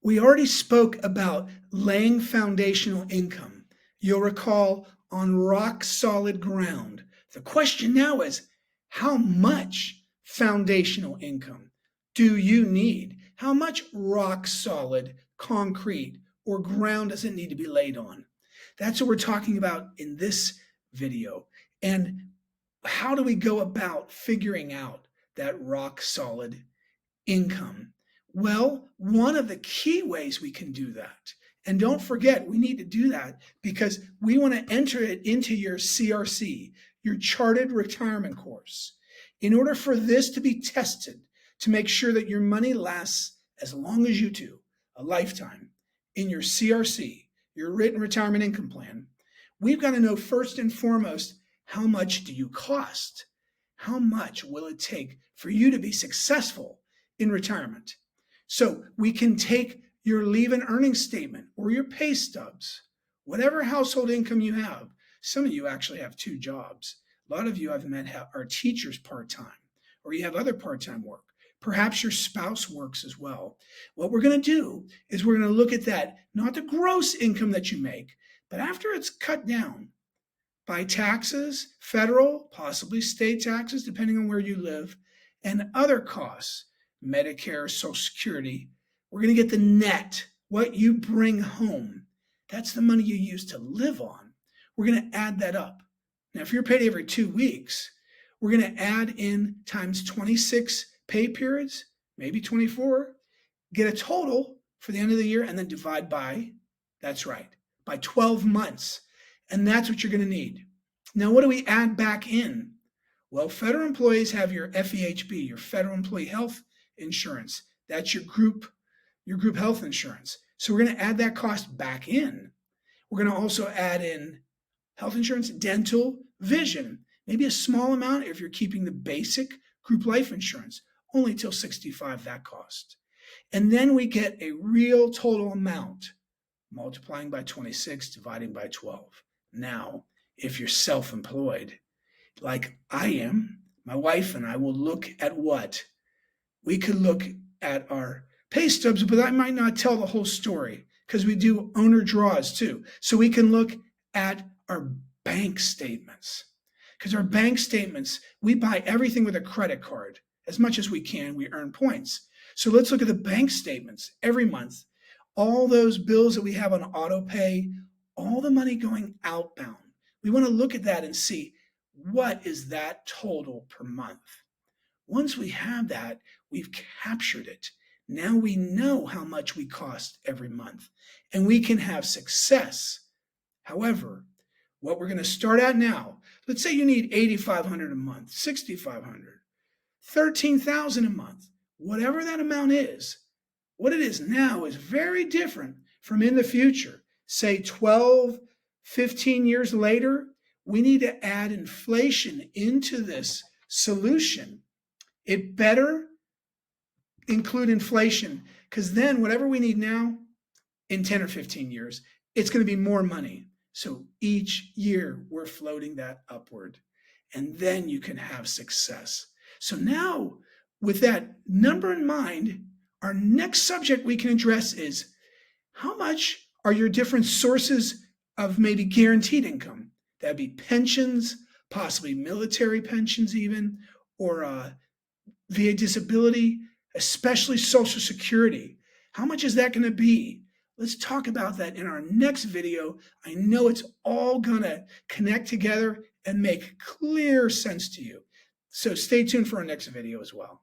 We already spoke about laying foundational income. You'll recall on rock solid ground. The question now is, how much foundational income do you need? How much rock solid concrete or ground does it need to be laid on? That's what we're talking about in this video. And how do we go about figuring out that rock solid income? Well, one of the key ways we can do that, and don't forget, we need to do that because we want to enter it into your CRC, your Chartered Retirement Course. In order for this to be tested, to make sure that your money lasts as long as you do, a lifetime, in your CRC, your Written Retirement Income Plan, we've got to know first and foremost, how much do you cost? How much will it take for you to be successful in retirement? So we can take your leave and earnings statement or your pay stubs, whatever household income you have. Some of you actually have 2 jobs. A lot of you I've met are teachers part-time, or you have other part-time work. Perhaps your spouse works as well. What we're going to do is we're going to look at that, not the gross income that you make, but after it's cut down by taxes, federal, possibly state taxes, depending on where you live, and other costs, Medicare, Social Security, we're going to get the net, what you bring home. That's the money you use to live on. We're going to add that up. Now, if you're paid every 2 weeks, we're going to add in times 26 pay periods, maybe 24, get a total for the end of the year, and then divide by, that's right, by 12 months. And that's what you're going to need. Now, what do we add back in? Well, federal employees have your FEHB, your Federal Employee Health Insurance. That's your group health insurance. So we're going to add that cost back in. We're going to also add in health insurance, dental, vision, maybe a small amount if you're keeping the basic group life insurance, only till 65, that cost. And then we get a real total amount, multiplying by 26, dividing by 12. Now, if you're self-employed, like I am, my wife and I will look at what? We could look at our pay stubs, but that might not tell the whole story because we do owner draws too. So we can look at our bank statements, because our bank statements, we buy everything with a credit card. As much as we can, we earn points. So let's look at the bank statements every month. All those bills that we have on auto pay, all the money going outbound. We want to look at that and see, what is that total per month? Once we have that, we've captured it. Now we know how much we cost every month, and we can have success. However, what we're going to start at now, let's say you need $8,500 a month, $6,500, $13,000 a month, whatever that amount is. What it is now is very different from in the future. Say 12, 15 years later, we need to add inflation into this solution. It better include inflation, because then whatever we need now, in 10 or 15 years, it's going to be more money. So each year we're floating that upward, and then you can have success. So now, with that number in mind, our next subject we can address is, how much are your different sources of maybe guaranteed income? That'd be pensions, possibly military pensions even, or VA disability, especially Social Security. How much is that going to be? Let's talk about that in our next video. I know it's all going to connect together and make clear sense to you. So stay tuned for our next video as well.